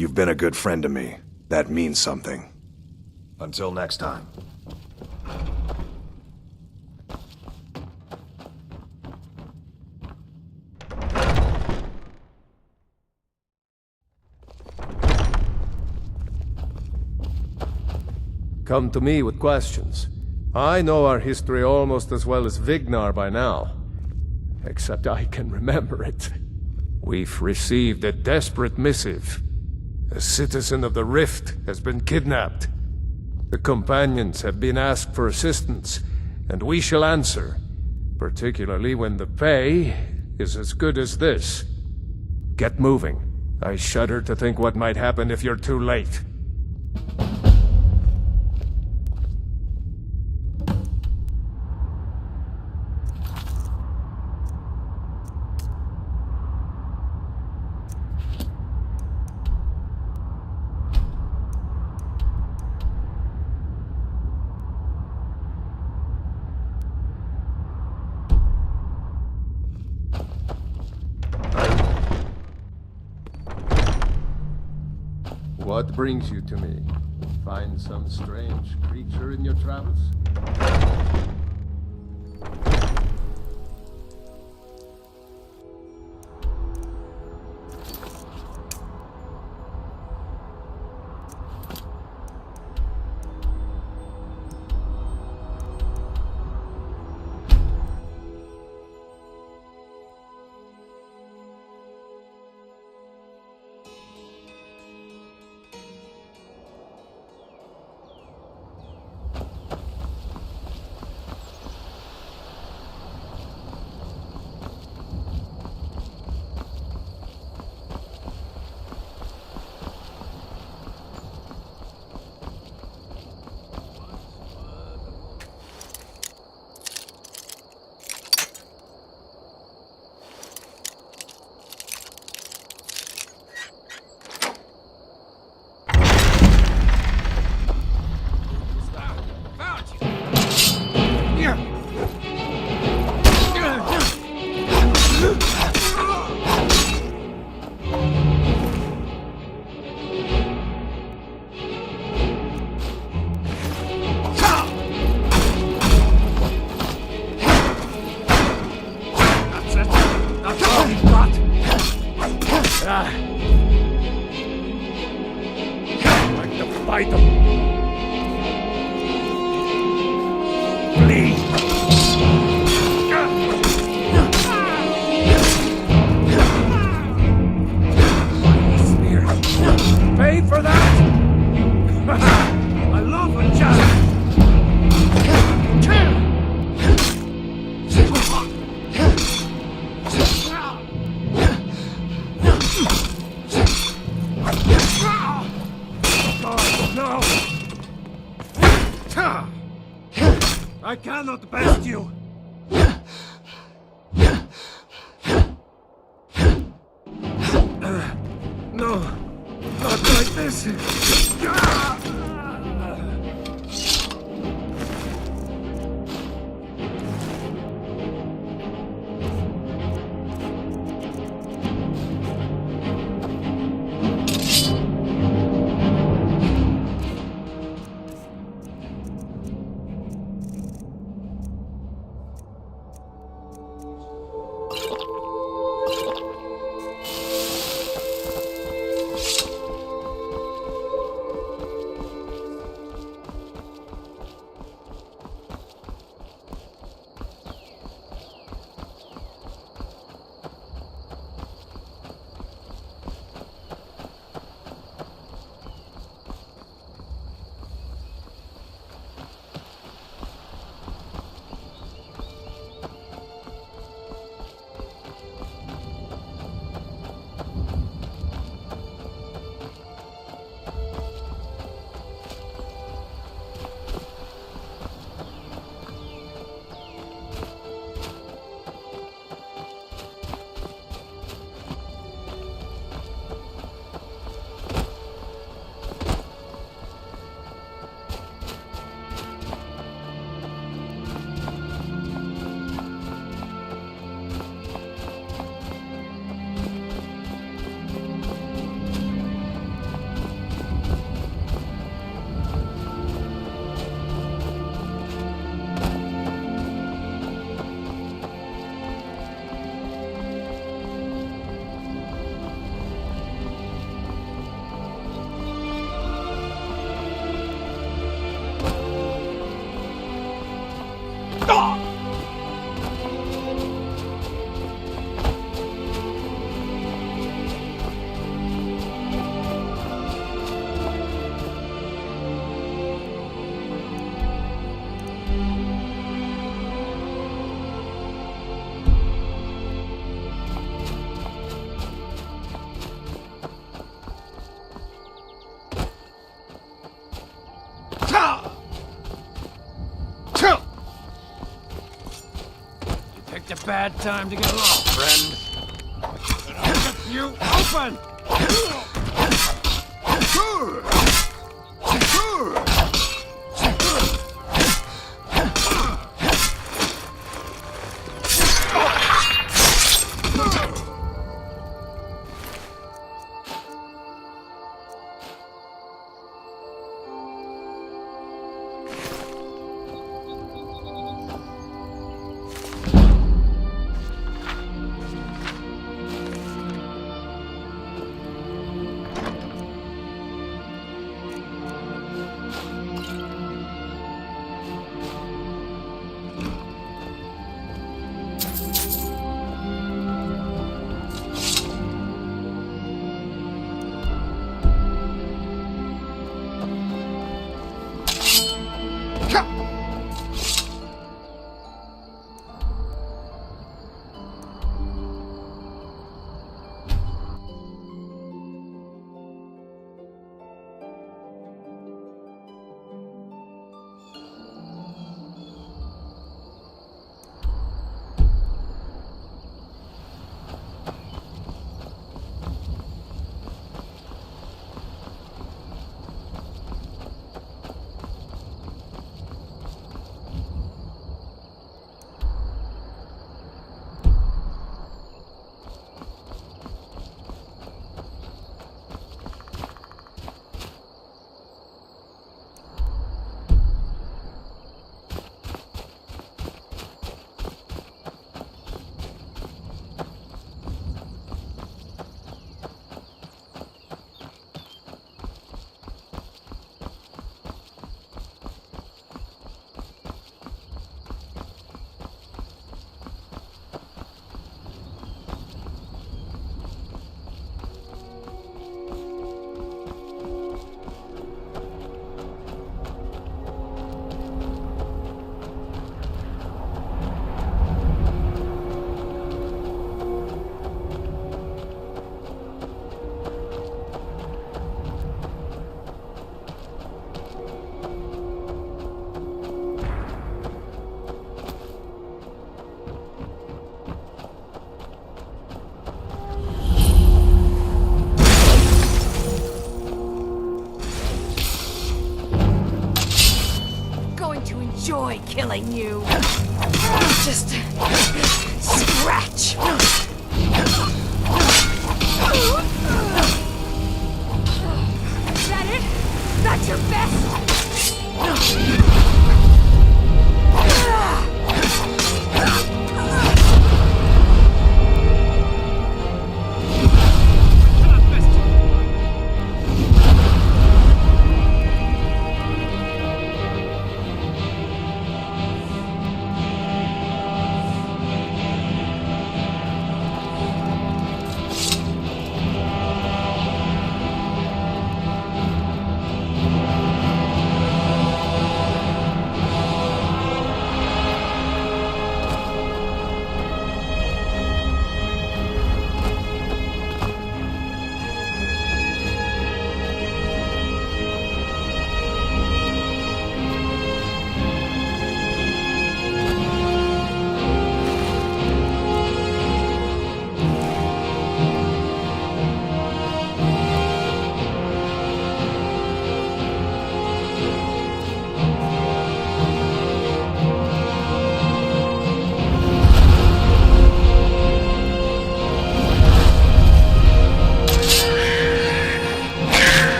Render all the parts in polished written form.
You've been a good friend to me. That means something. Until next time. Come to me with questions. I know our history almost as well as Vignar by now. Except I can remember it. We've received a desperate missive. A citizen of the Rift has been kidnapped. The companions have been asked for assistance, and we shall answer. Particularly when the pay is as good as this. Get moving. I shudder to think what might happen if you're too late. What brings you to me? Find some strange creature in your travels? Like to fight them. Flee. Pay for that? I love a challenge. I cannot best you! No, not like this! bad time to get along, friend. But I'll get you open! Enjoy killing you. Just scratch. Is that it? That's your best?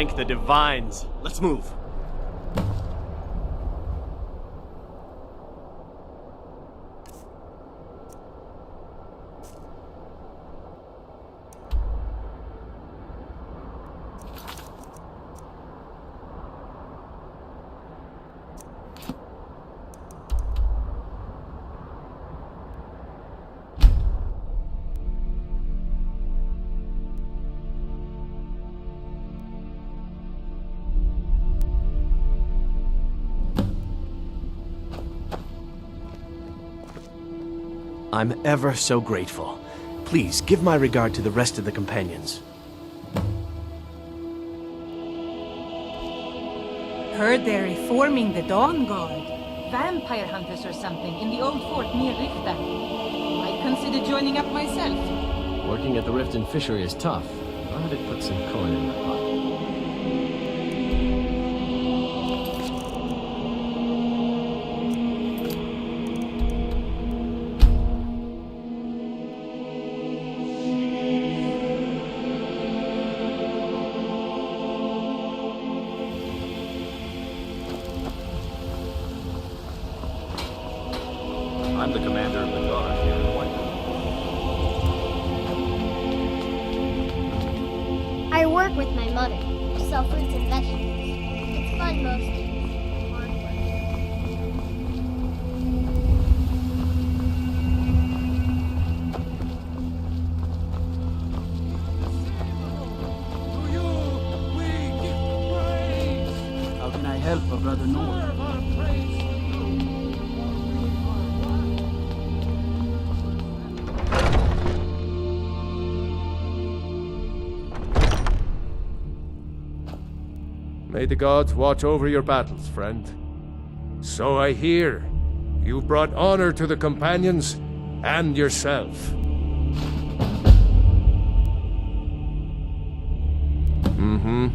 Thank the divines. Let's move. I'm ever so grateful. Please, give my regard to the rest of the companions. Heard they're reforming the Dawn Guard. Vampire hunters or something in the old fort near Rifta. Might consider joining up myself. Working at the Rift and Fishery is tough, but it puts some coin in my pocket. I'm the commander of the guard here in White. I work with my mother. Sell fruits and vegetables. It's fun most days. Hard work. How can I help, Brother Noah? May the gods watch over your battles, friend. So I hear. You brought honor to the companions and yourself. Mm-hmm.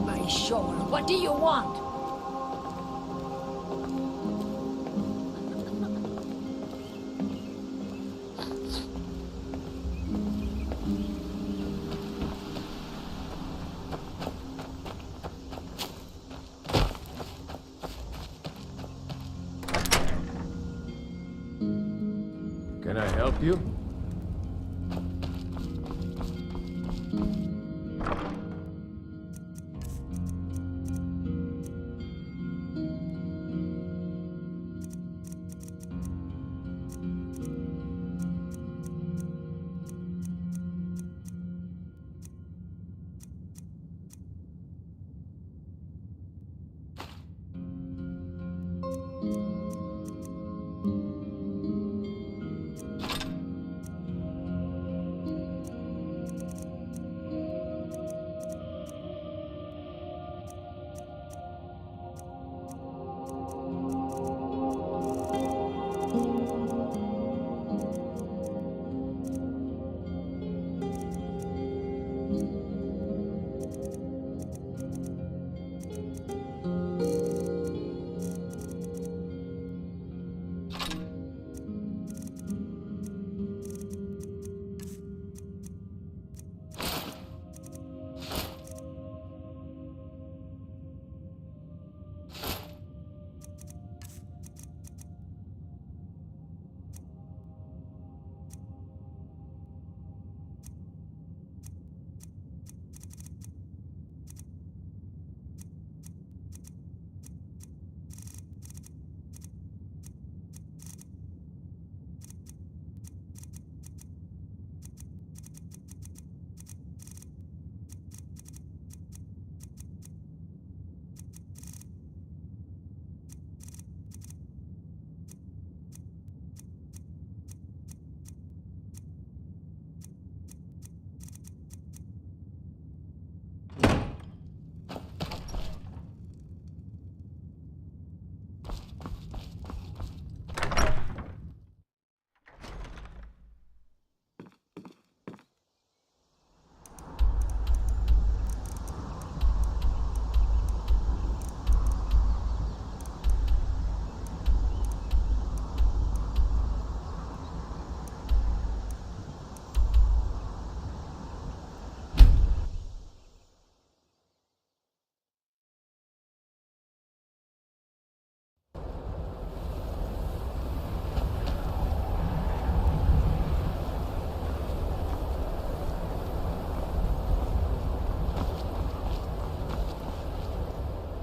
By sure. What do you want? Can I help you?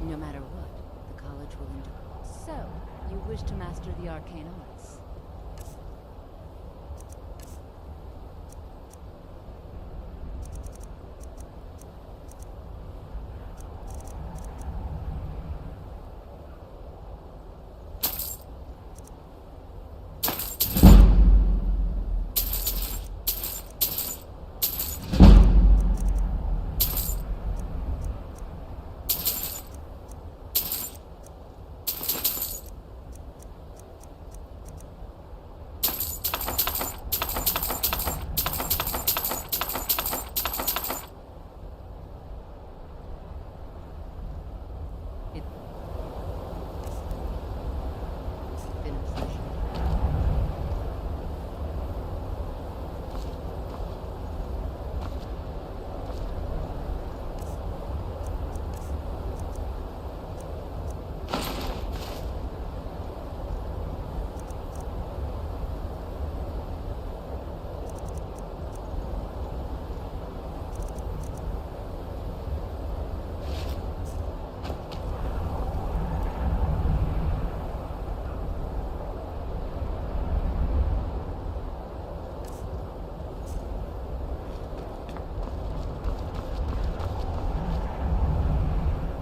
No matter what, the college will endure. So, you wish to master the arcane arts?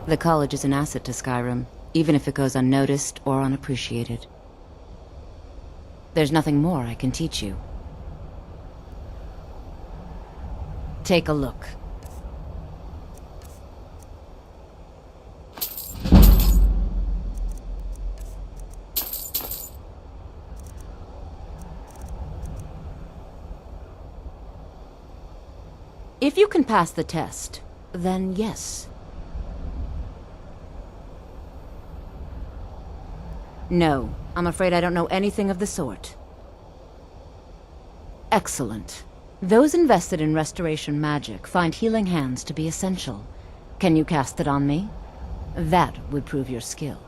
The college is an asset to Skyrim, even if it goes unnoticed or unappreciated. There's nothing more I can teach you. Take a look. If you can pass the test, then yes. No, I'm afraid I don't know anything of the sort. Excellent. Those invested in restoration magic find healing hands to be essential. Can you cast it on me? That would prove your skill.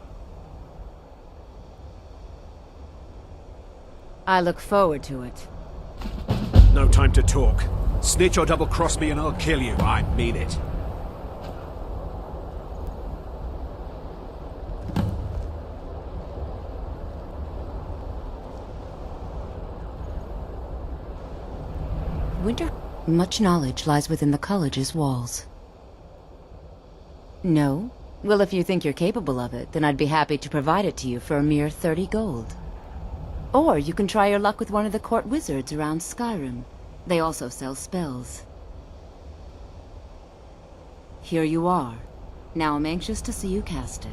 I look forward to it. No time to talk. Snitch or double-cross me and I'll kill you. I mean it. Winter. Much knowledge lies within the college's walls. No? Well, if you think you're capable of it, then I'd be happy to provide it to you for a mere 30 gold. Or you can try your luck with one of the court wizards around Skyrim. They also sell spells. Here you are. Now I'm anxious to see you cast it.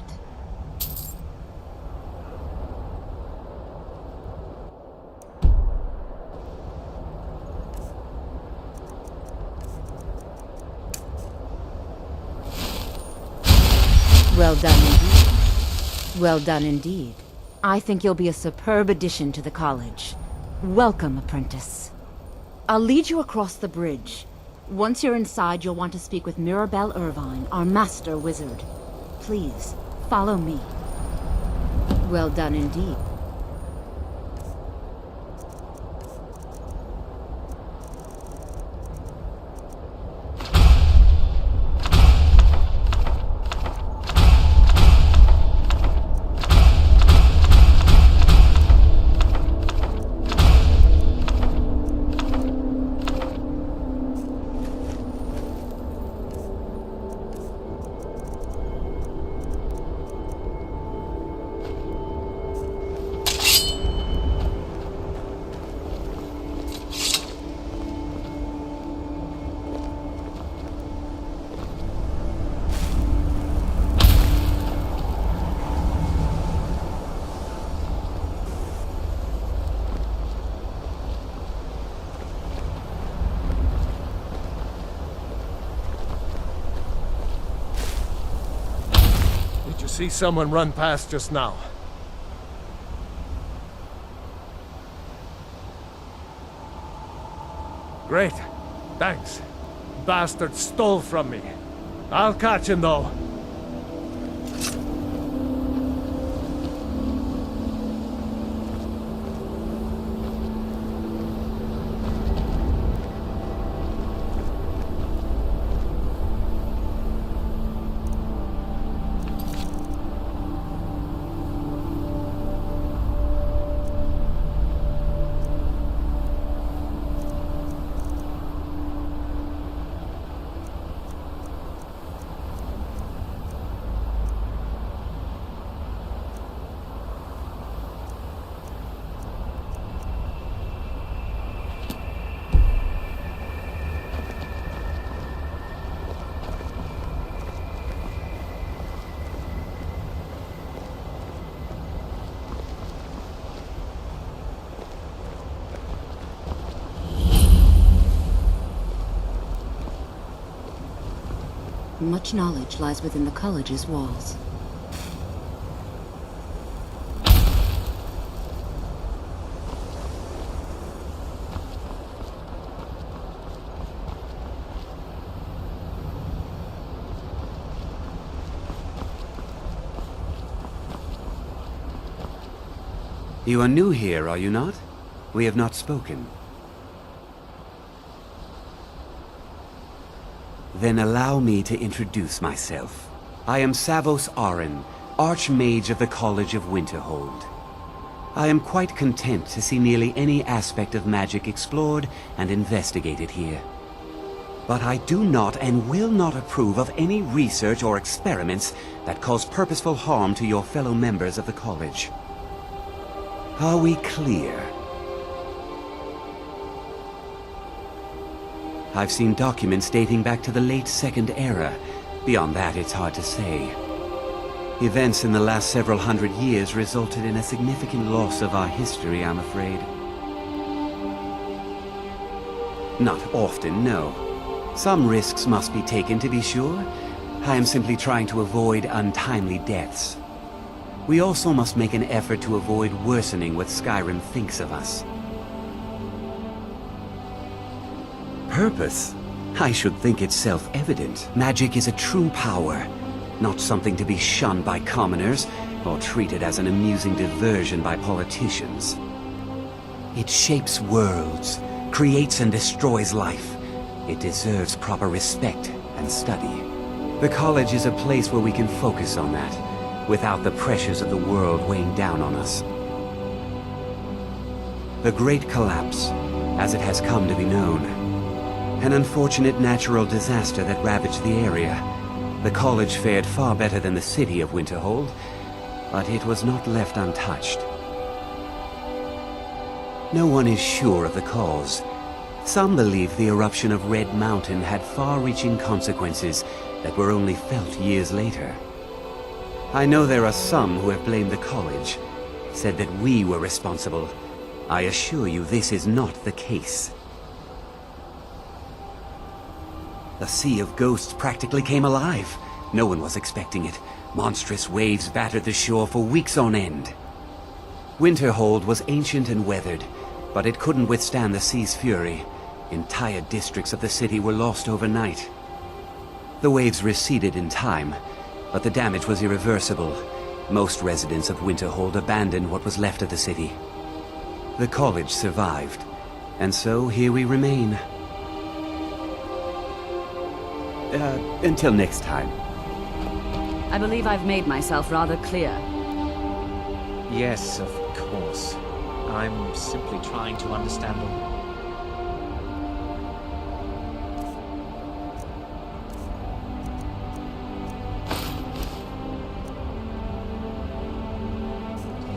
Well done indeed. Well done indeed. I think you'll be a superb addition to the college. Welcome, apprentice. I'll lead you across the bridge. Once you're inside, you'll want to speak with Mirabelle Irvine, our master wizard. Please, follow me. Well done indeed. See someone run past just now. Great. Thanks. Bastard stole from me. I'll catch him though. Much knowledge lies within the college's walls. You are new here, are you not? We have not spoken. Then allow me to introduce myself. I am Savos Arin, Archmage of the College of Winterhold. I am quite content to see nearly any aspect of magic explored and investigated here. But I do not and will not approve of any research or experiments that cause purposeful harm to your fellow members of the college. Are we clear? I've seen documents dating back to the late Second Era. Beyond that, it's hard to say. Events in the last several hundred years resulted in a significant loss of our history, I'm afraid. Not often, no. Some risks must be taken, to be sure. I am simply trying to avoid untimely deaths. We also must make an effort to avoid worsening what Skyrim thinks of us. Purpose? I should think it's self-evident. Magic is a true power, not something to be shunned by commoners or treated as an amusing diversion by politicians. It shapes worlds, creates and destroys life. It deserves proper respect and study. The college is a place where we can focus on that, without the pressures of the world weighing down on us. The Great Collapse, as it has come to be known. An unfortunate natural disaster that ravaged the area. The college fared far better than the city of Winterhold, but it was not left untouched. No one is sure of the cause. Some believe the eruption of Red Mountain had far-reaching consequences that were only felt years later. I know there are some who have blamed the college, said that we were responsible. I assure you this is not the case. The Sea of Ghosts practically came alive. No one was expecting it. Monstrous waves battered the shore for weeks on end. Winterhold was ancient and weathered, but it couldn't withstand the sea's fury. Entire districts of the city were lost overnight. The waves receded in time, but the damage was irreversible. Most residents of Winterhold abandoned what was left of the city. The college survived, and so here we remain. Until next time. I believe I've made myself rather clear. Yes, of course. I'm simply trying to understand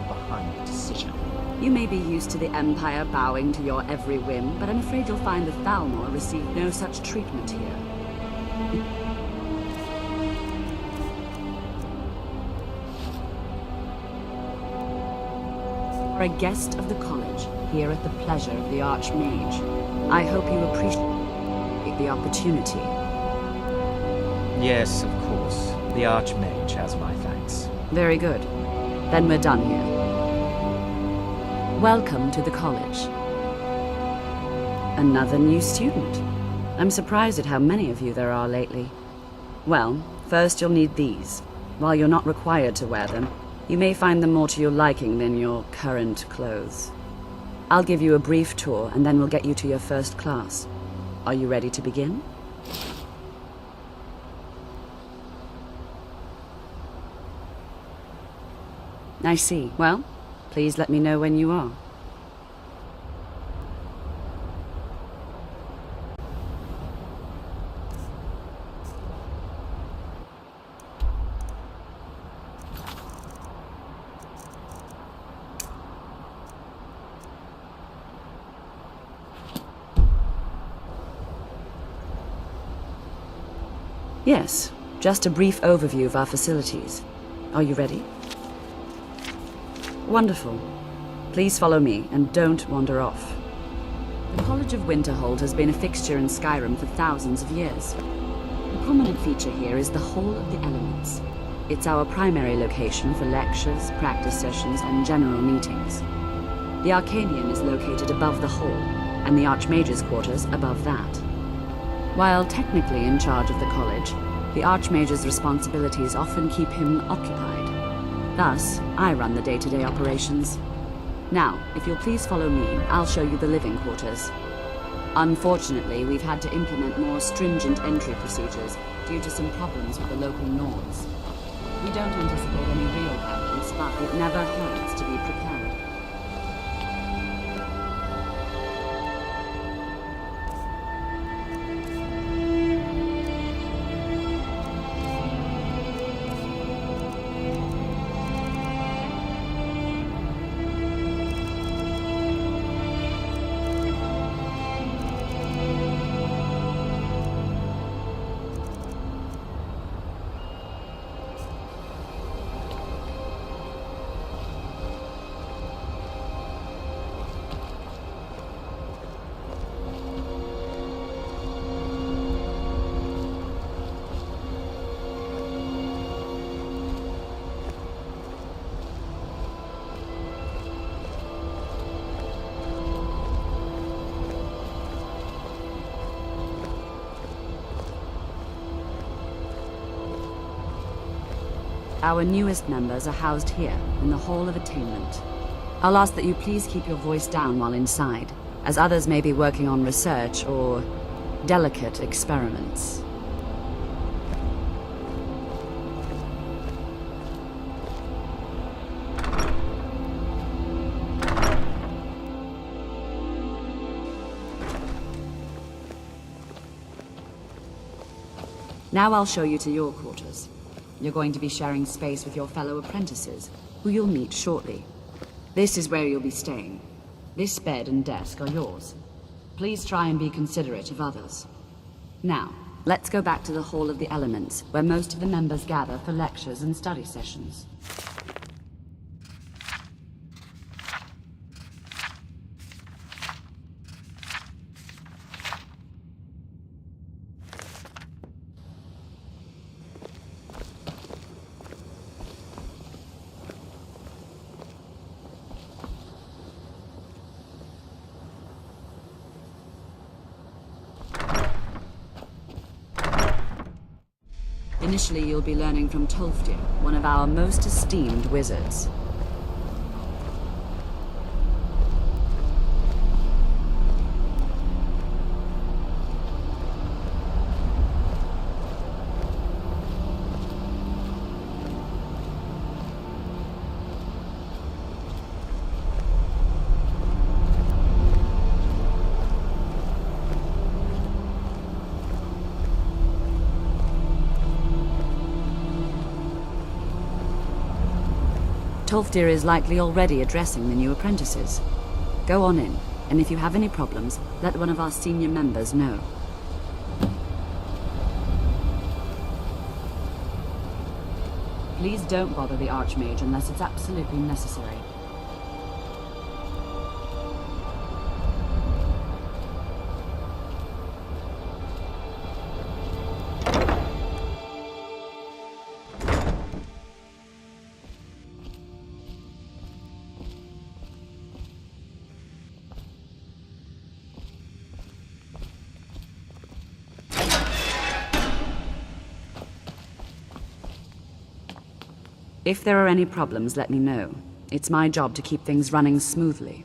behind the decision. You may be used to the Empire bowing to your every whim, but I'm afraid you'll find the Thalmor received no such treatment here. For a guest of the college, here at the pleasure of the Archmage, I hope you appreciate the opportunity. Yes, of course. The Archmage has my thanks. Very good. Then we're done here. Welcome to the college. Another new student. I'm surprised at how many of you there are lately. Well, first you'll need these. While you're not required to wear them, you may find them more to your liking than your current clothes. I'll give you a brief tour, and then we'll get you to your first class. Are you ready to begin? I see. Well, please let me know when you are. Yes, just a brief overview of our facilities. Are you ready? Wonderful. Please follow me, and don't wander off. The College of Winterhold has been a fixture in Skyrim for thousands of years. A prominent feature here is the Hall of the Elements. It's our primary location for lectures, practice sessions, and general meetings. The Arcanian is located above the hall, and the Archmage's quarters above that. While technically in charge of the college, the Archmage's responsibilities often keep him occupied. Thus, I run the day-to-day operations. Now, if you'll please follow me, I'll show you the living quarters. Unfortunately, we've had to implement more stringent entry procedures due to some problems with the local norms. We don't anticipate any real violence, but it never hurts to be prepared. Our newest members are housed here, in the Hall of Attainment. I'll ask that you please keep your voice down while inside, as others may be working on research or delicate experiments. Now I'll show you to your quarters. You're going to be sharing space with your fellow apprentices, who you'll meet shortly. This is where you'll be staying. This bed and desk are yours. Please try and be considerate of others. Now, let's go back to the Hall of the Elements, where most of the members gather for lectures and study sessions. Initially, you'll be learning from Tolfdir, one of our most esteemed wizards. Tolfdir is likely already addressing the new apprentices. Go on in, and if you have any problems, let one of our senior members know. Please don't bother the Archmage unless it's absolutely necessary. If there are any problems, let me know. It's my job to keep things running smoothly.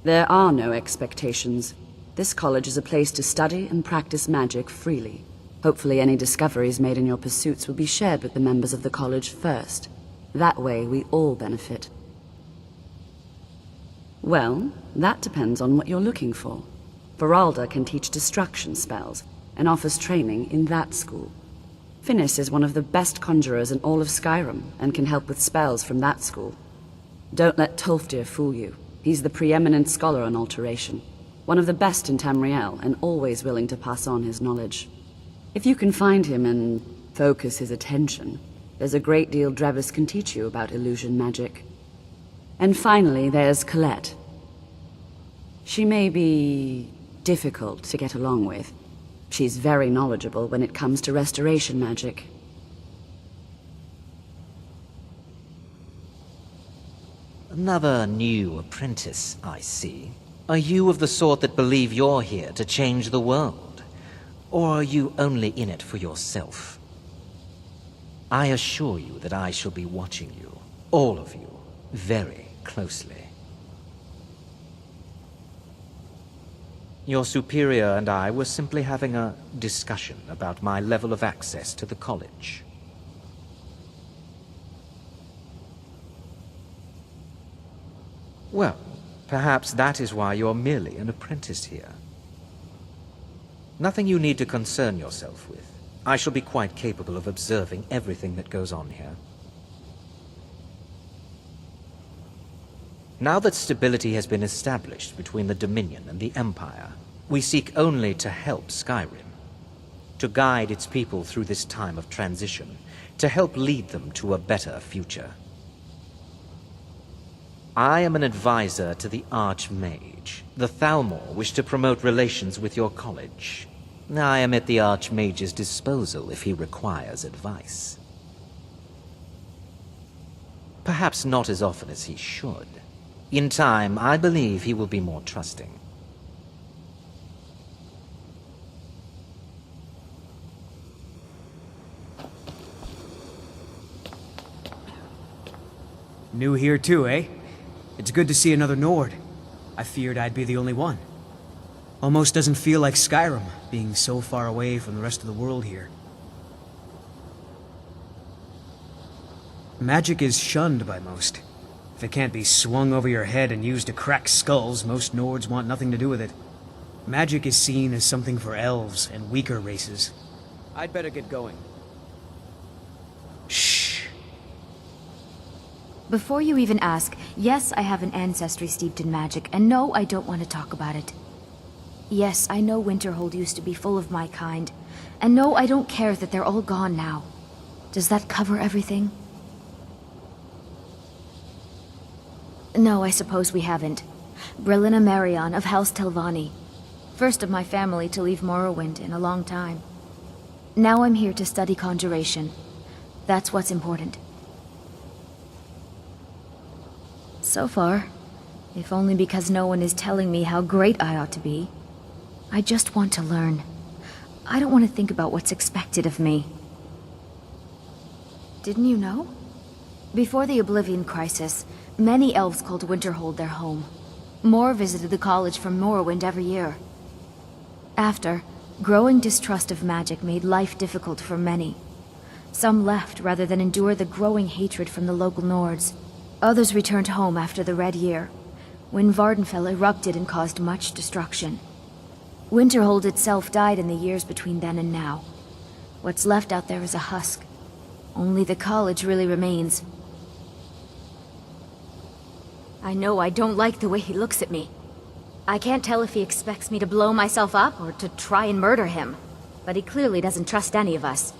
There are no expectations. This college is a place to study and practice magic freely. Hopefully any discoveries made in your pursuits will be shared with the members of the college first. That way, we all benefit. Well, that depends on what you're looking for. Varalda can teach destruction spells, and offers training in that school. Finis is one of the best conjurers in all of Skyrim, and can help with spells from that school. Don't let Tolfdir fool you. He's the preeminent scholar on alteration. One of the best in Tamriel, and always willing to pass on his knowledge. If you can find him and focus his attention, there's a great deal Drevis can teach you about illusion magic. And finally, there's Colette. She may be difficult to get along with, She's very knowledgeable when it comes to restoration magic. Another new apprentice, I see. Are you of the sort that believe you're here to change the world? Or are you only in it for yourself? I assure you that I shall be watching you, all of you, very closely. Your superior and I were simply having a discussion about my level of access to the college. Well, perhaps that is why you're merely an apprentice here. Nothing you need to concern yourself with. I shall be quite capable of observing everything that goes on here. Now that stability has been established between the Dominion and the Empire, we seek only to help Skyrim, to guide its people through this time of transition, to help lead them to a better future. I am an advisor to the Archmage. The Thalmor wish to promote relations with your college. I am at the Archmage's disposal if he requires advice. Perhaps not as often as he should. In time, I believe he will be more trusting. New here too, eh? It's good to see another Nord. I feared I'd be the only one. Almost doesn't feel like Skyrim, being so far away from the rest of the world here. Magic is shunned by most. If it can't be swung over your head and used to crack skulls, most Nords want nothing to do with it. Magic is seen as something for elves and weaker races. I'd better get going. Shh. Before you even ask, yes, I have an ancestry steeped in magic, and no, I don't want to talk about it. Yes, I know Winterhold used to be full of my kind, and no, I don't care that they're all gone now. Does that cover everything? No, I suppose we haven't. Brillina Marion of House Telvanni. First of my family to leave Morrowind in a long time. Now I'm here to study conjuration. That's what's important. So far, if only because no one is telling me how great I ought to be. I just want to learn. I don't want to think about what's expected of me. Didn't you know? Before the Oblivion Crisis, many elves called Winterhold their home. More visited the college from Morrowind every year. After, growing distrust of magic made life difficult for many. Some left rather than endure the growing hatred from the local Nords. Others returned home after the Red Year, when Vardenfell erupted and caused much destruction. Winterhold itself died in the years between then and now. What's left out there is a husk. Only the college really remains. I know I don't like the way he looks at me. I can't tell if he expects me to blow myself up or to try and murder him. But he clearly doesn't trust any of us.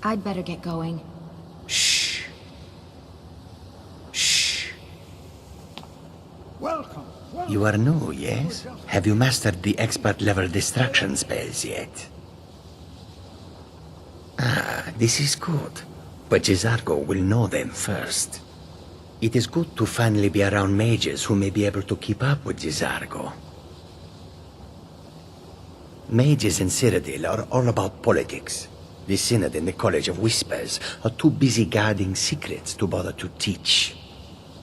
I'd better get going. Shh. Shh. Welcome. You are new, yes? Have you mastered the expert-level distraction spells yet? Ah, this is good. But Jizargo will know them first. It is good to finally be around mages who may be able to keep up with Jizargo. Mages in Cyrodiil are all about politics. The Synod and the College of Whispers are too busy guarding secrets to bother to teach.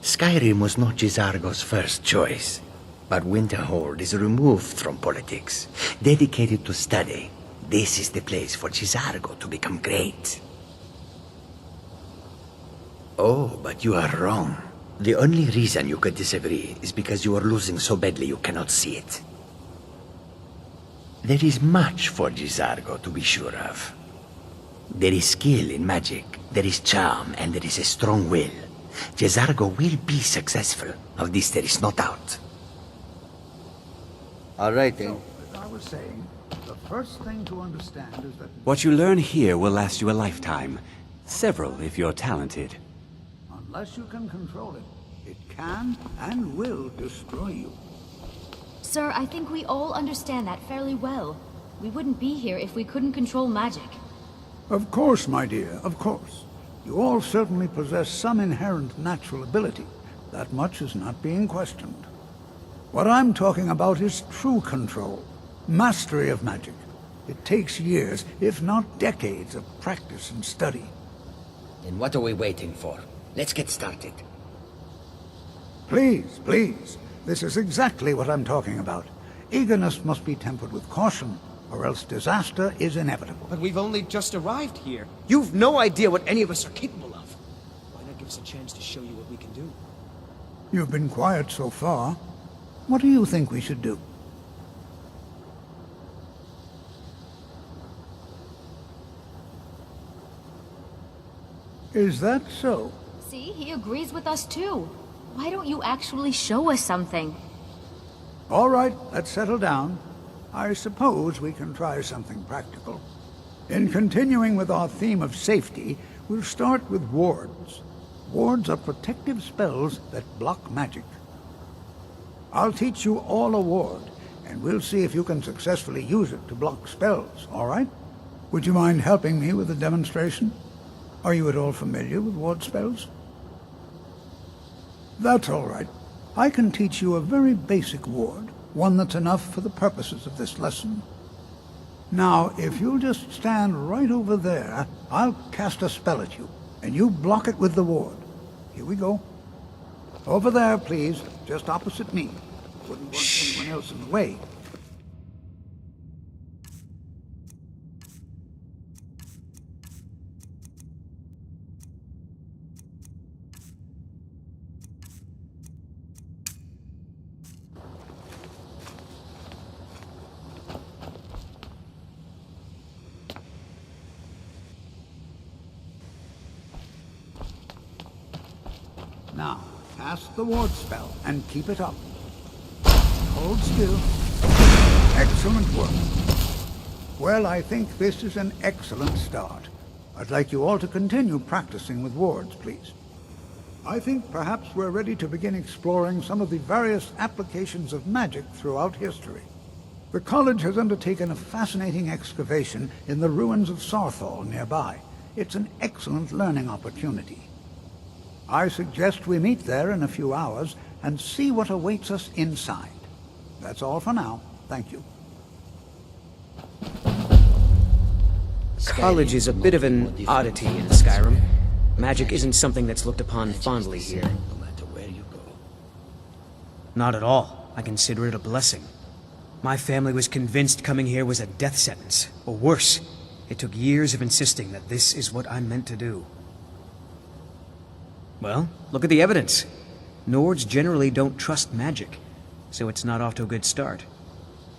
Skyrim was not Jizargo's first choice, but Winterhold is removed from politics, dedicated to study. This is the place for Jizargo to become great. Oh, but you are wrong. The only reason you could disagree is because you are losing so badly you cannot see it. There is much for Jizargo to be sure of. There is skill in magic, there is charm, and there is a strong will. Jizargo will be successful. Of this there is no doubt. All right, then. As I was saying, the first thing to understand is that What you learn here will last you a lifetime. Several, if you're talented. unless you can control it, it can and will destroy you. Sir, I think we all understand that fairly well. We wouldn't be here if we couldn't control magic. Of course, my dear, of course. You all certainly possess some inherent natural ability. That much is not being questioned. What I'm talking about is true control, mastery of magic. It takes years, if not decades, of practice and study. Then what are we waiting for? Let's get started. Please, please. This is exactly what I'm talking about. Eagerness must be tempered with caution, or else disaster is inevitable. But we've only just arrived here. You've no idea what any of us are capable of. Why not give us a chance to show you what we can do? You've been quiet so far. What do you think we should do? Is that so? See, he agrees with us too. Why don't you actually show us something? All right, let's settle down. I suppose we can try something practical. In continuing with our theme of safety, we'll start with wards. Wards are protective spells that block magic. I'll teach you all a ward, and we'll see if you can successfully use it to block spells, all right? Would you mind helping me with a demonstration? Are you at all familiar with ward spells? That's all right. I can teach you a very basic ward, one that's enough for the purposes of this lesson. Now, if you'll just stand right over there, I'll cast a spell at you, and you block it with the ward. Here we go. Over there, please, just opposite me. Wouldn't want anyone else in the way. Now, cast the ward spell and keep it up. Hold still. Excellent work. Well, I think this is an excellent start. I'd like you all to continue practicing with wards, please. I think perhaps we're ready to begin exploring some of the various applications of magic throughout history. The college has undertaken a fascinating excavation in the ruins of Sarthal nearby. It's an excellent learning opportunity. I suggest we meet there in a few hours and see what awaits us inside. That's all for now. Thank you. College is a bit of an oddity in Skyrim. Magic isn't something that's looked upon fondly here. Not at all. I consider it a blessing. My family was convinced coming here was a death sentence, or worse. It took years of insisting that this is what I'm meant to do. Well, look at the evidence. Nords generally don't trust magic, so it's not off to a good start.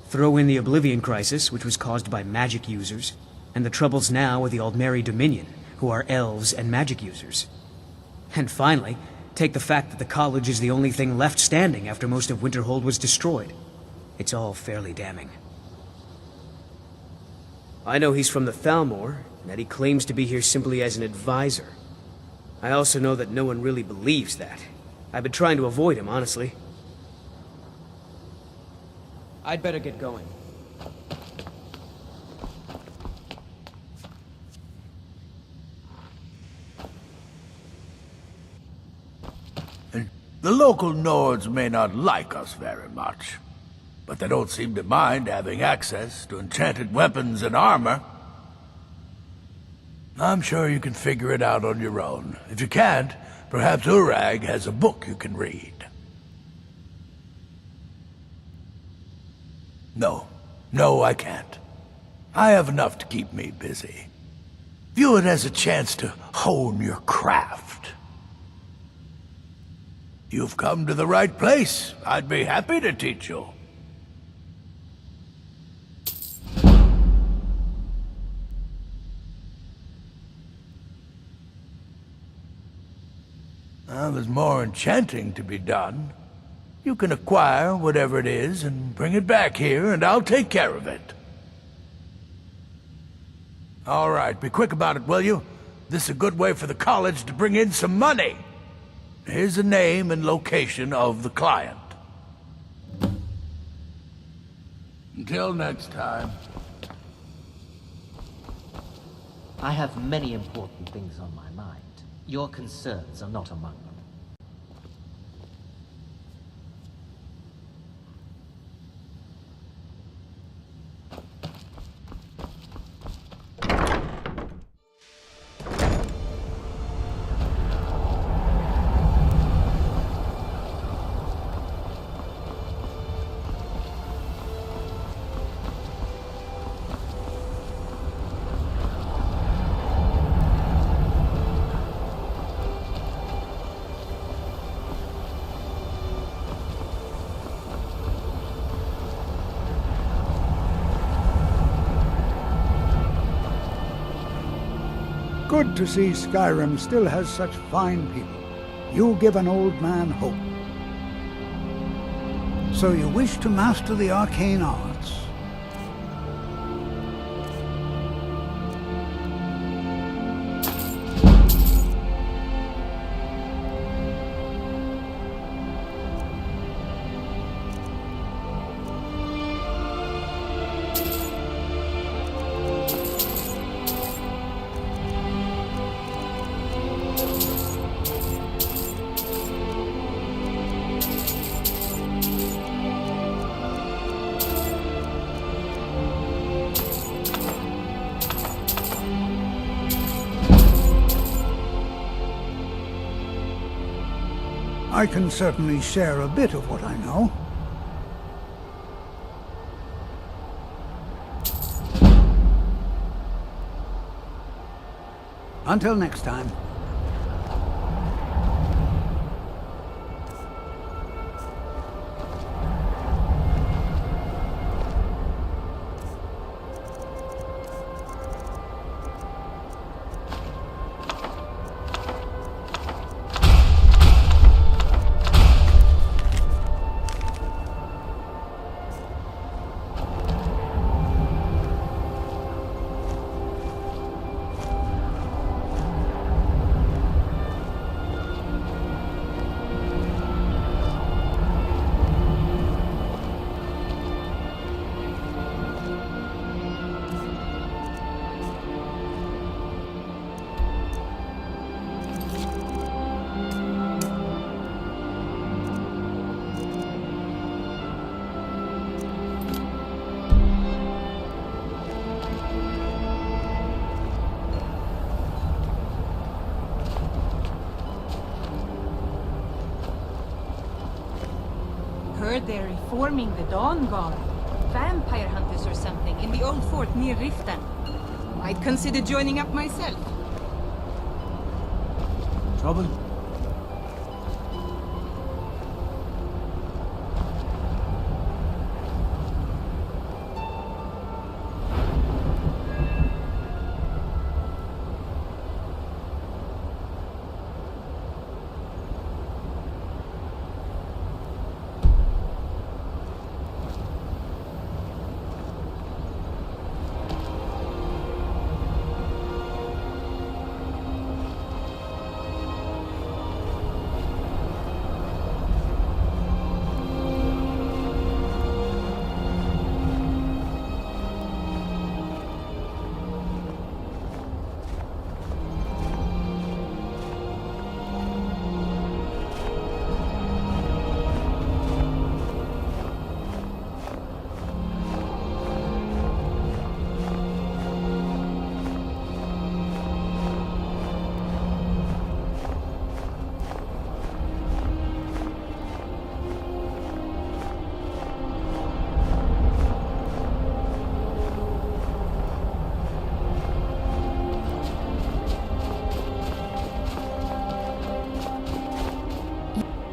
Throw in the Oblivion Crisis, which was caused by magic users, and the troubles now with the Aldmeri Dominion, who are elves and magic users. And finally, take the fact that the college is the only thing left standing after most of Winterhold was destroyed. It's all fairly damning. I know he's from the Thalmor, and that he claims to be here simply as an advisor. I also know that no one really believes that. I've been trying to avoid him, honestly. I'd better get going. The local Nords may not like us very much, but they don't seem to mind having access to enchanted weapons and armor. I'm sure you can figure it out on your own. If you can't, perhaps Urag has a book you can read. No, I can't. I have enough to keep me busy. View it as a chance to hone your craft. You've come to the right place. I'd be happy to teach you. There's more enchanting to be done. You can acquire whatever it is and bring it back here, and I'll take care of it. All right, be quick about it, will you? This is a good way for the college to bring in some money. Here's the name and location of the client. Until next time. I have many important things on my mind. Your concerns are not among them. Good to see Skyrim still has such fine people. You give an old man hope. So you wish to master the arcane arts? I can certainly share a bit of what I know. Until next time. Heard they're reforming the Dawn Guard. Vampire hunters or something in the old fort near Riften. Might consider joining up myself. Trouble?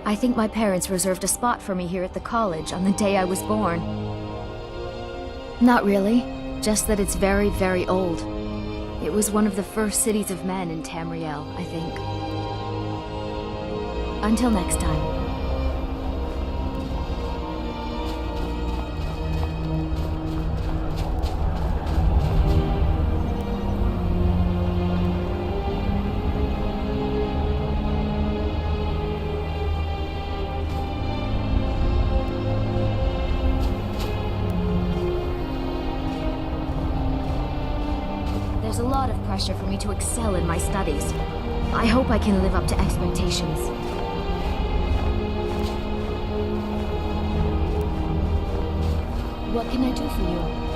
I think my parents reserved a spot for me here at the college on the day I was born. Not really, just that it's very, very old. It was one of the first cities of men in Tamriel, I think. Until next time. There's a lot of pressure for me to excel in my studies. I hope I can live up to expectations. What can I do for you?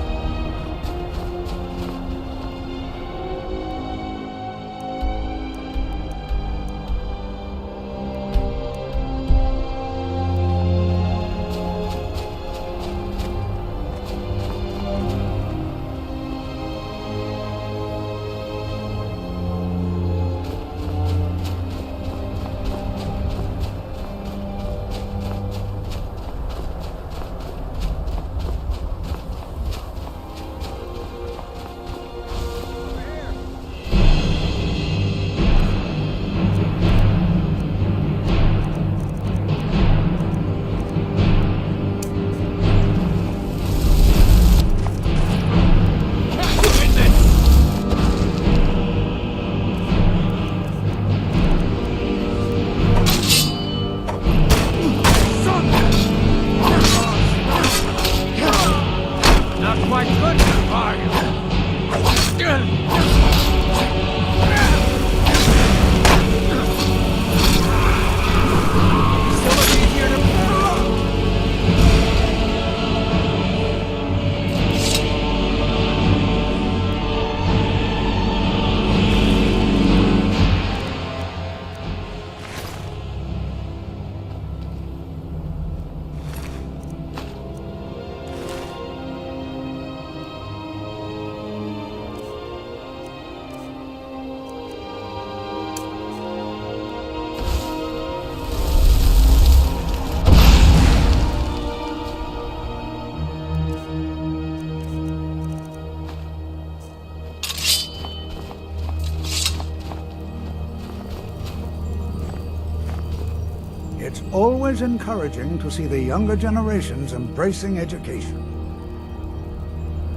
It's always encouraging to see the younger generations embracing education.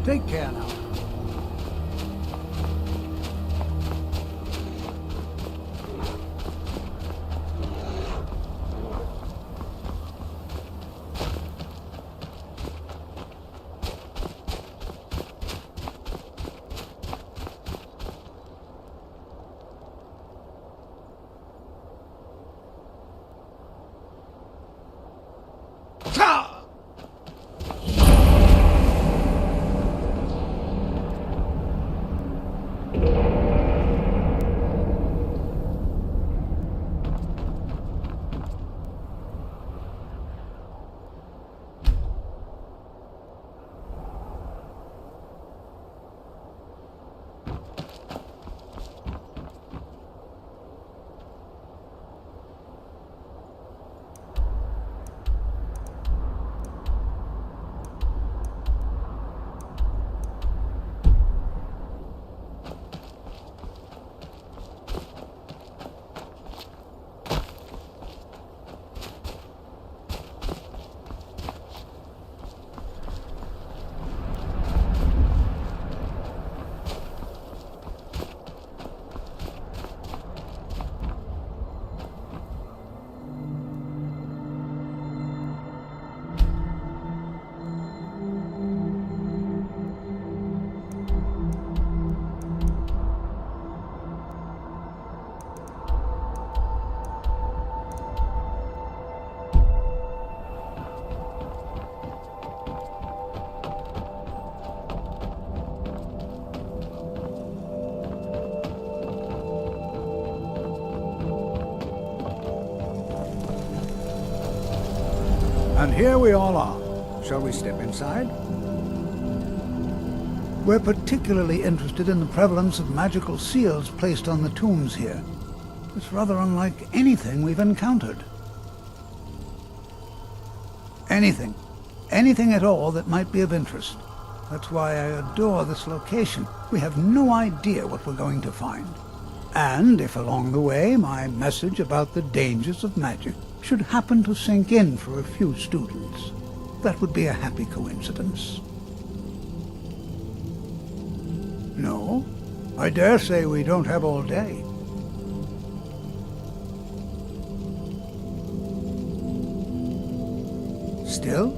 Take care now. And here we all are. Shall we step inside? We're particularly interested in the prevalence of magical seals placed on the tombs here. It's rather unlike anything we've encountered. Anything. Anything at all that might be of interest. That's why I adore this location. We have no idea what we're going to find. And if along the way my message about the dangers of magic should happen to sink in for a few students, that would be a happy coincidence. No, I dare say we don't have all day. Still,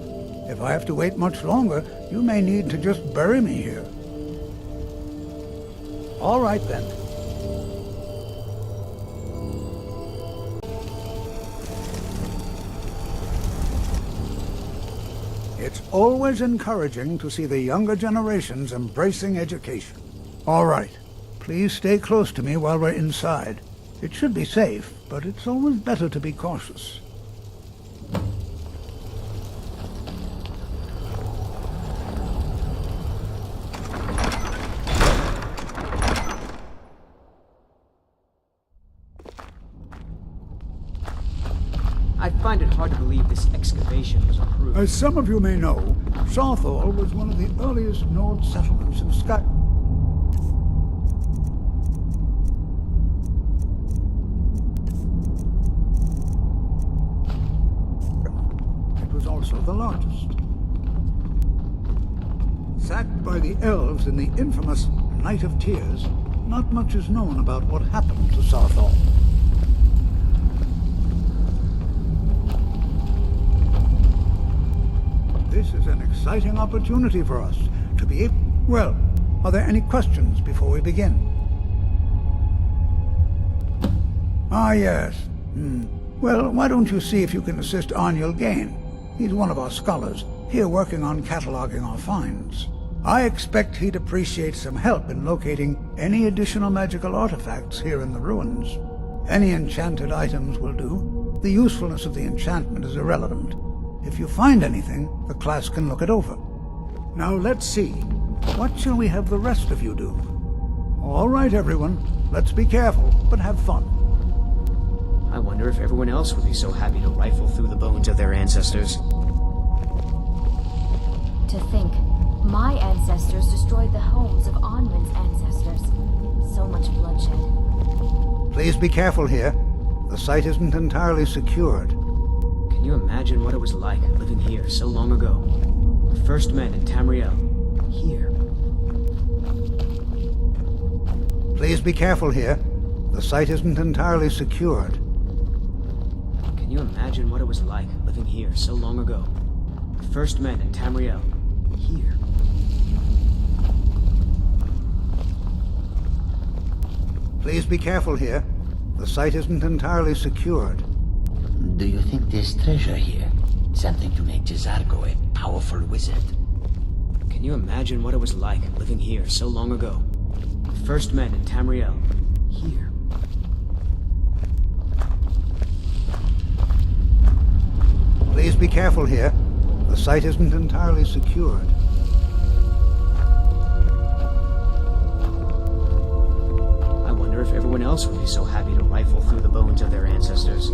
if I have to wait much longer, you may need to just bury me here. All right, then. It's always encouraging to see the younger generations embracing education. All right. Please stay close to me while we're inside. It should be safe, but it's always better to be cautious. I find it hard to believe this excavation was approved. As some of you may know, Sarthal was one of the earliest Nord settlements in Skyrim. It was also the largest. Sacked by the elves in the infamous Night of Tears, not much is known about what happened to Sarthal. This is an exciting opportunity for us to be able... Well, are there any questions before we begin? Ah, yes. Well, why don't you see if you can assist Arniel Gain? He's one of our scholars, here working on cataloging our finds. I expect he'd appreciate some help in locating any additional magical artifacts here in the ruins. Any enchanted items will do. The usefulness of the enchantment is irrelevant. If you find anything, the class can look it over. Now let's see. What shall we have the rest of you do? All right, everyone. Let's be careful, but have fun. I wonder if everyone else would be so happy to rifle through the bones of their ancestors. To think, my ancestors destroyed the homes of Onwin's ancestors. So much bloodshed. Please be careful here. The site isn't entirely secured. Can you imagine what it was like living here so long ago? The first men in Tamriel. Here. Please be careful here. The site isn't entirely secured. Can you imagine what it was like living here so long ago? The first men in Tamriel. Here. Please be careful here. The site isn't entirely secured. Do you think there's treasure here? Something to make Jizargo a powerful wizard? Can you imagine what it was like living here so long ago? The first men in Tamriel. Here. Please be careful here. The site isn't entirely secured. I wonder if everyone else would be so happy to rifle through the bones of their ancestors.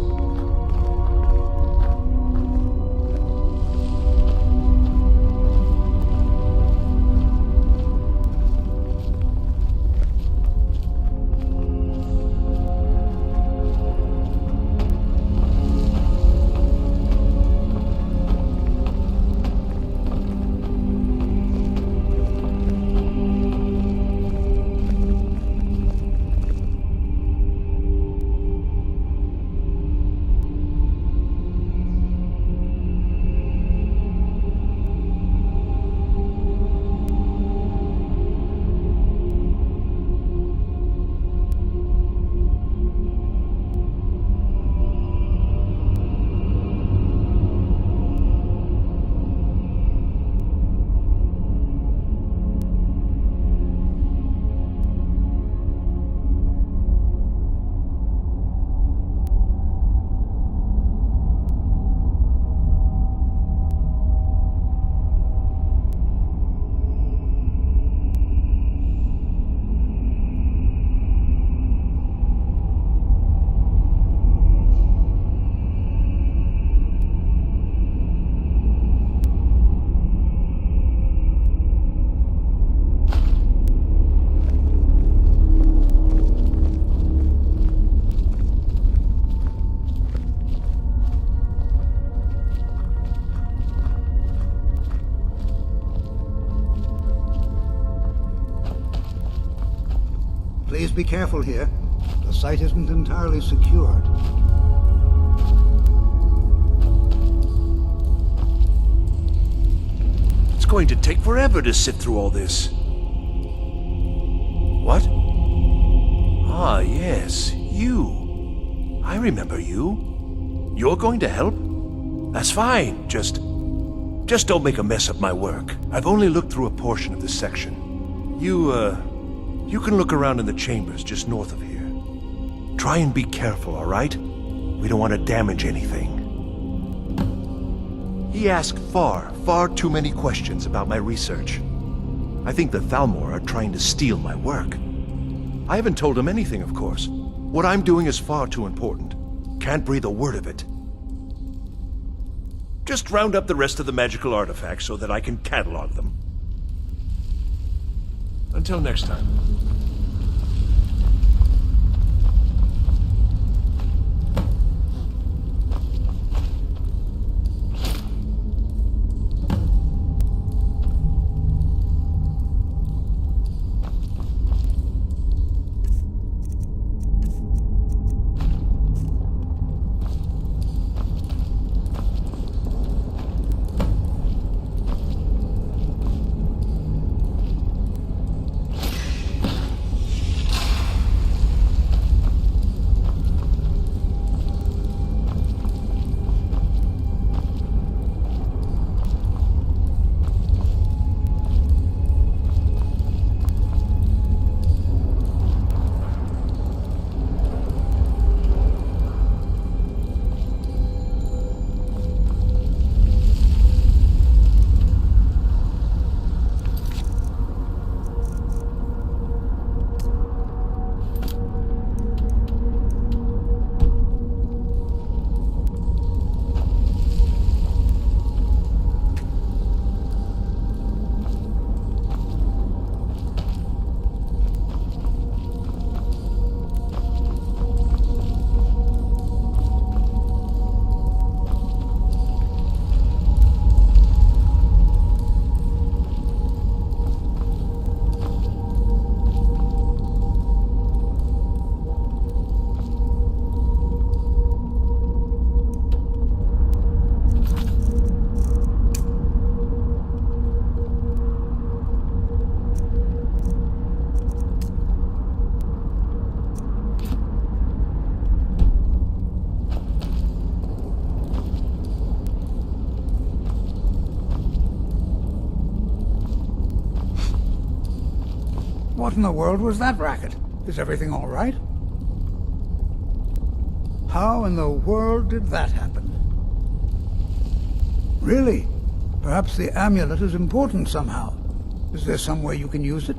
Please be careful here. The site isn't entirely secured. It's going to take forever to sift through all this. What? Yes, you. I remember you. You're going to help? That's fine. Just don't make a mess of my work. I've only looked through a portion of this section. You can look around in the chambers just north of here. Try and be careful, all right? We don't want to damage anything. He asked far too many questions about my research. I think the Thalmor are trying to steal my work. I haven't told him anything, of course. What I'm doing is far too important. Can't breathe a word of it. Just round up the rest of the magical artifacts so that I can catalog them. Until next time. What in the world was that racket? Is everything all right? How in the world did that happen? Really? Perhaps the amulet is important somehow. Is there some way you can use it?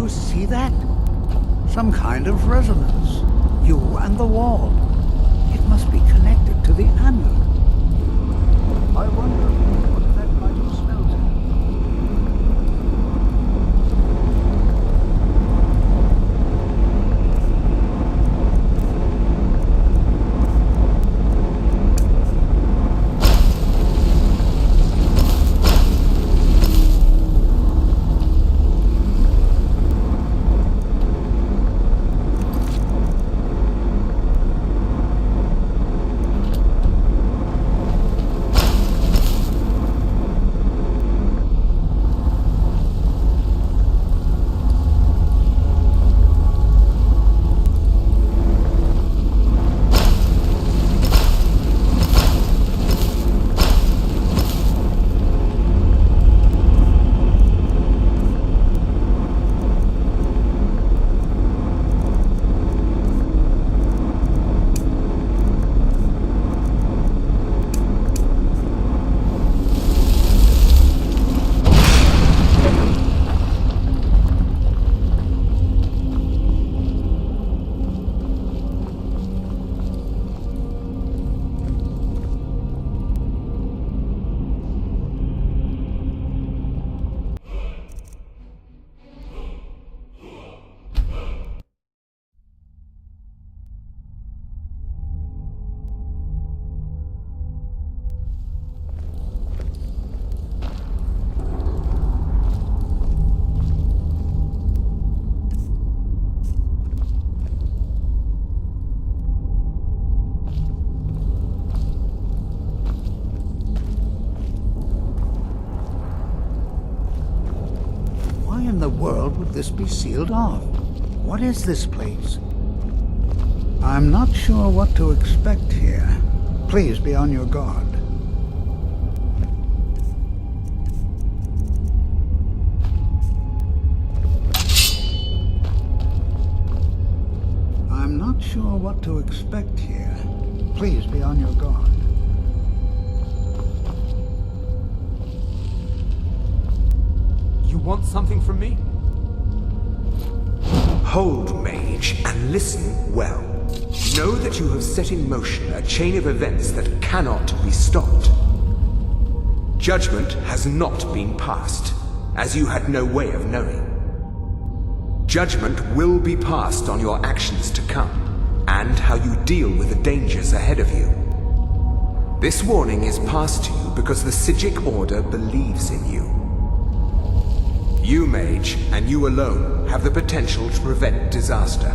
See that? Some kind of resonance. You and the wall. It must be connected to the amulet. I wonder what that might have smelled of. should this be sealed off? What is this place? I'm not sure what to expect here. Please be on your guard. I'm not sure what to expect here. Please be on your guard. You want something from me? Hold, mage, and listen well. Know that you have set in motion a chain of events that cannot be stopped. Judgment has not been passed, as you had no way of knowing. Judgment will be passed on your actions to come, and how you deal with the dangers ahead of you. This warning is passed to you because the Psijic Order believes in you. You, mage, and you alone, have the potential to prevent disaster.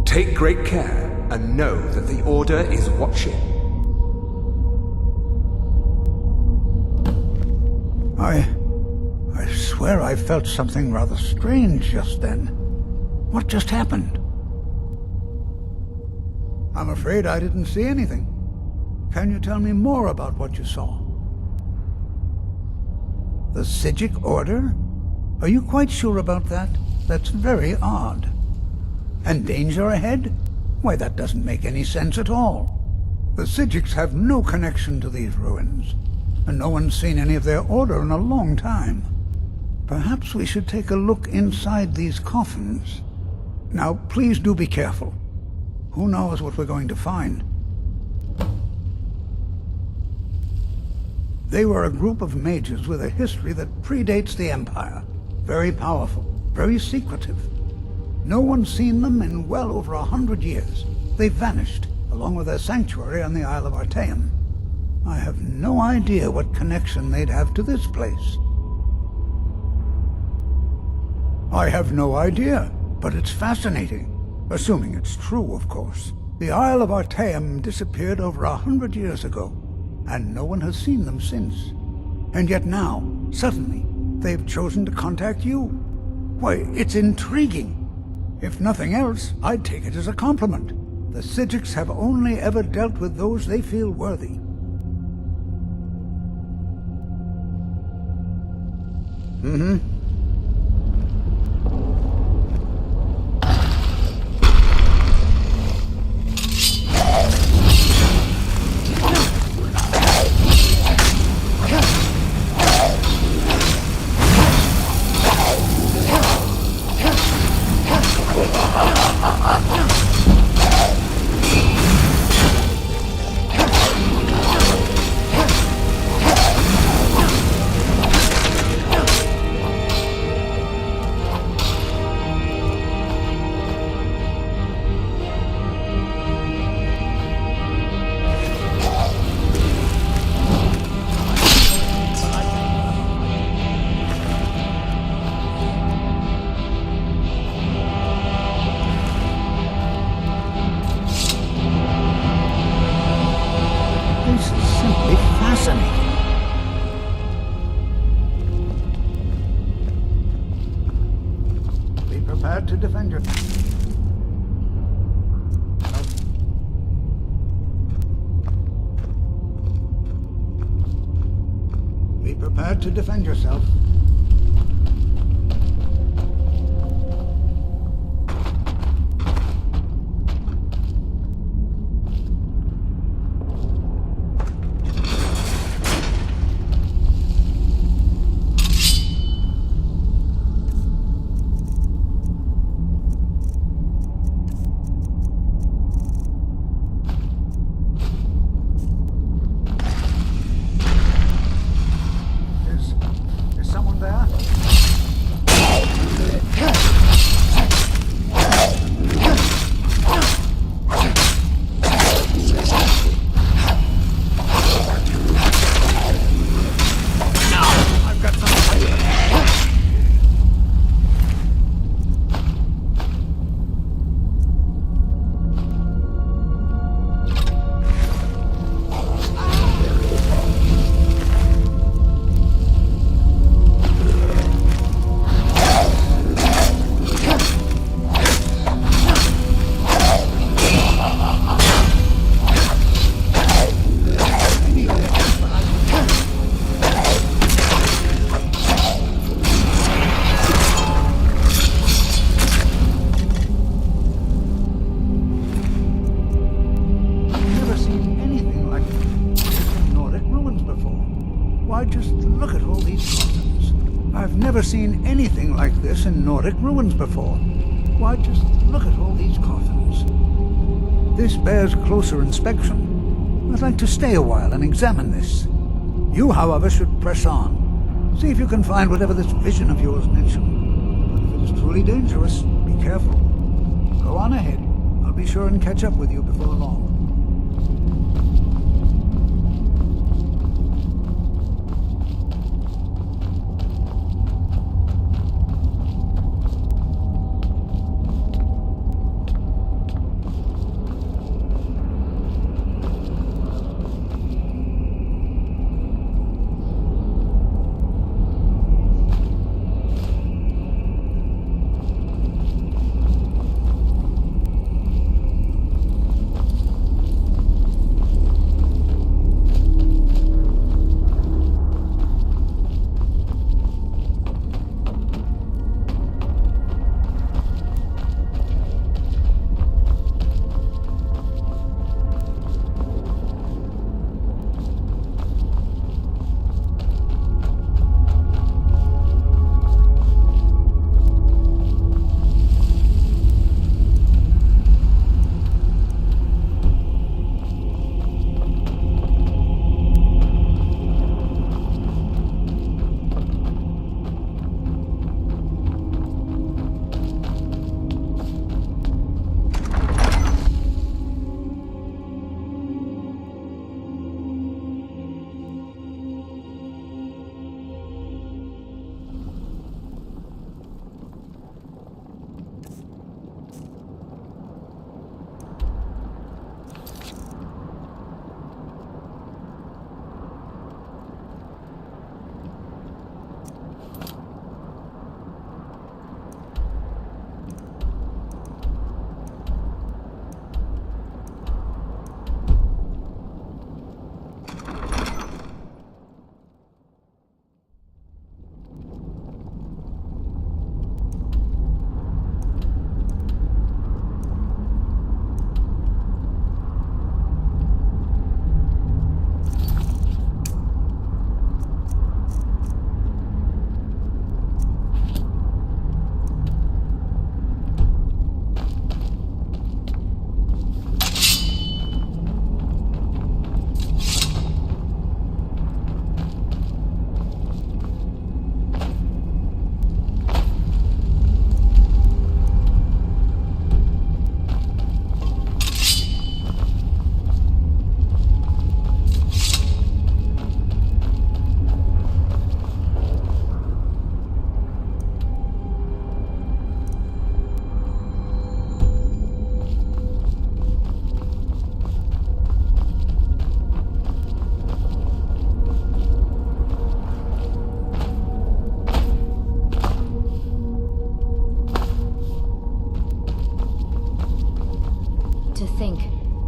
Take great care, and know that the Order is watching. I swear I felt something rather strange just then. What just happened? I'm afraid I didn't see anything. Can you tell me more about what you saw? The Psijic Order? Are you quite sure about that? That's very odd. And danger ahead? Why, that doesn't make any sense at all. The Psijics have no connection to these ruins, and no one's seen any of their order in a long time. Perhaps we should take a look inside these coffins. Now, please do be careful. Who knows what we're going to find? They were a group of mages with a history that predates the Empire. Very powerful, very secretive. No one's seen them in well over 100 years. They vanished, along with their sanctuary on the Isle of Artaeum. I have no idea what connection they'd have to this place. I have no idea, but it's fascinating. Assuming it's true, of course. The Isle of Artaeum disappeared over 100 years ago, and no one has seen them since. And yet now, suddenly, they've chosen to contact you. Why, it's intriguing. If nothing else, I'd take it as a compliment. The Psijics have only ever dealt with those they feel worthy. To defend yourself. Be prepared to defend yourself. seen anything like this in Nordic ruins before. Why, just look at all these coffins. This bears closer inspection. I'd like to stay a while and examine this. You, however, should press on. See if you can find whatever this vision of yours mentioned. But if it is truly dangerous, be careful. Go on ahead. I'll be sure and catch up with you before long.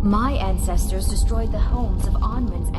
My ancestors destroyed the homes of Onrun's